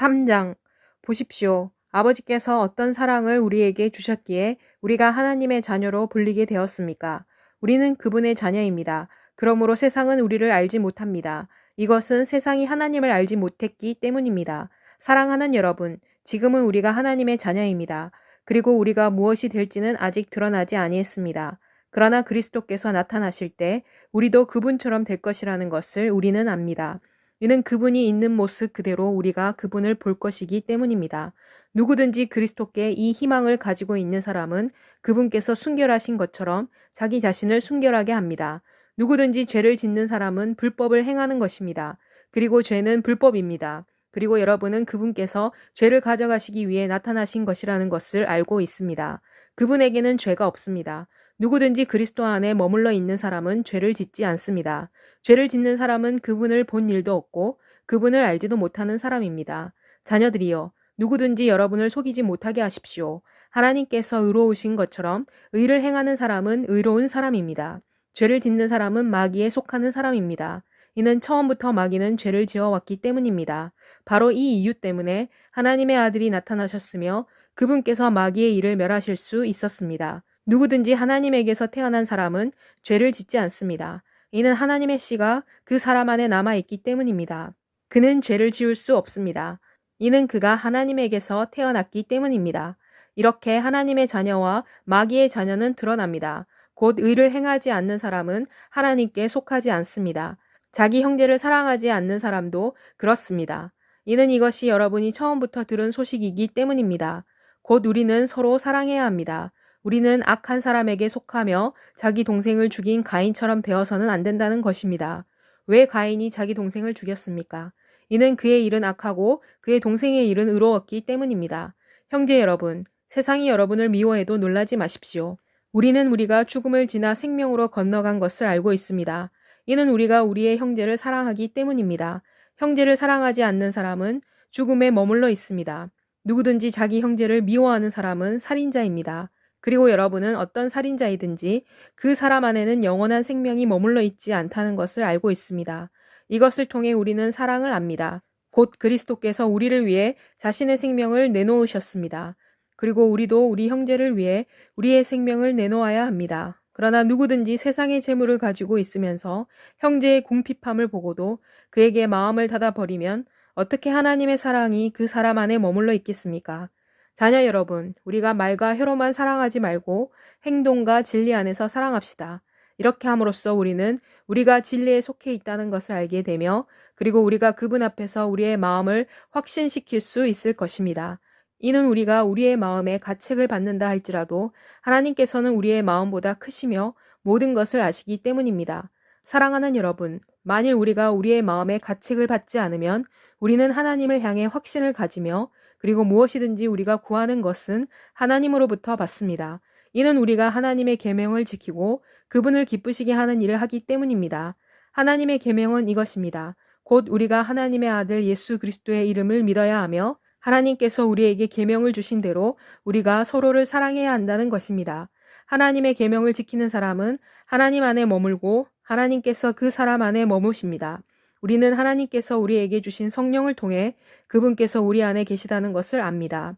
3장. 보십시오. 아버지께서 어떤 사랑을 우리에게 주셨기에 우리가 하나님의 자녀로 불리게 되었습니까? 우리는 그분의 자녀입니다. 그러므로 세상은 우리를 알지 못합니다. 이것은 세상이 하나님을 알지 못했기 때문입니다. 사랑하는 여러분, 지금은 우리가 하나님의 자녀입니다. 그리고 우리가 무엇이 될지는 아직 드러나지 아니했습니다. 그러나 그리스도께서 나타나실 때 우리도 그분처럼 될 것이라는 것을 우리는 압니다. 이는 그분이 있는 모습 그대로 우리가 그분을 볼 것이기 때문입니다. 누구든지 그리스도께 이 희망을 가지고 있는 사람은 그분께서 순결하신 것처럼 자기 자신을 순결하게 합니다. 누구든지 죄를 짓는 사람은 불법을 행하는 것입니다. 그리고 죄는 불법입니다. 그리고 여러분은 그분께서 죄를 가져가시기 위해 나타나신 것이라는 것을 알고 있습니다. 그분에게는 죄가 없습니다. 누구든지 그리스도 안에 머물러 있는 사람은 죄를 짓지 않습니다. 죄를 짓는 사람은 그분을 본 일도 없고 그분을 알지도 못하는 사람입니다. 자녀들이여, 누구든지 여러분을 속이지 못하게 하십시오. 하나님께서 의로우신 것처럼 의를 행하는 사람은 의로운 사람입니다. 죄를 짓는 사람은 마귀에 속하는 사람입니다. 이는 처음부터 마귀는 죄를 지어왔기 때문입니다. 바로 이 이유 때문에 하나님의 아들이 나타나셨으며 그분께서 마귀의 일을 멸하실 수 있었습니다. 누구든지 하나님에게서 태어난 사람은 죄를 짓지 않습니다. 이는 하나님의 씨가 그 사람 안에 남아있기 때문입니다. 그는 죄를 지을 수 없습니다. 이는 그가 하나님에게서 태어났기 때문입니다. 이렇게 하나님의 자녀와 마귀의 자녀는 드러납니다. 곧 의를 행하지 않는 사람은 하나님께 속하지 않습니다. 자기 형제를 사랑하지 않는 사람도 그렇습니다. 이는 이것이 여러분이 처음부터 들은 소식이기 때문입니다. 곧 우리는 서로 사랑해야 합니다. 우리는 악한 사람에게 속하며 자기 동생을 죽인 가인처럼 되어서는 안 된다는 것입니다. 왜 가인이 자기 동생을 죽였습니까? 이는 그의 일은 악하고 그의 동생의 일은 의로웠기 때문입니다. 형제 여러분, 세상이 여러분을 미워해도 놀라지 마십시오. 우리는 우리가 죽음을 지나 생명으로 건너간 것을 알고 있습니다. 이는 우리가 우리의 형제를 사랑하기 때문입니다. 형제를 사랑하지 않는 사람은 죽음에 머물러 있습니다. 누구든지 자기 형제를 미워하는 사람은 살인자입니다. 그리고 여러분은 어떤 살인자이든지 그 사람 안에는 영원한 생명이 머물러 있지 않다는 것을 알고 있습니다. 이것을 통해 우리는 사랑을 압니다. 곧 그리스도께서 우리를 위해 자신의 생명을 내놓으셨습니다. 그리고 우리도 우리 형제를 위해 우리의 생명을 내놓아야 합니다. 그러나 누구든지 세상의 재물을 가지고 있으면서 형제의 궁핍함을 보고도 그에게 마음을 닫아버리면 어떻게 하나님의 사랑이 그 사람 안에 머물러 있겠습니까? 자녀 여러분, 우리가 말과 혀로만 사랑하지 말고 행동과 진리 안에서 사랑합시다. 이렇게 함으로써 우리는 우리가 진리에 속해 있다는 것을 알게 되며 그리고 우리가 그분 앞에서 우리의 마음을 확신시킬 수 있을 것입니다. 이는 우리가 우리의 마음에 가책을 받는다 할지라도 하나님께서는 우리의 마음보다 크시며 모든 것을 아시기 때문입니다. 사랑하는 여러분, 만일 우리가 우리의 마음에 가책을 받지 않으면 우리는 하나님을 향해 확신을 가지며 그리고 무엇이든지 우리가 구하는 것은 하나님으로부터 받습니다. 이는 우리가 하나님의 계명을 지키고 그분을 기쁘시게 하는 일을 하기 때문입니다. 하나님의 계명은 이것입니다. 곧 우리가 하나님의 아들 예수 그리스도의 이름을 믿어야 하며 하나님께서 우리에게 계명을 주신 대로 우리가 서로를 사랑해야 한다는 것입니다. 하나님의 계명을 지키는 사람은 하나님 안에 머물고 하나님께서 그 사람 안에 머무십니다. 우리는 하나님께서 우리에게 주신 성령을 통해 그분께서 우리 안에 계시다는 것을 압니다.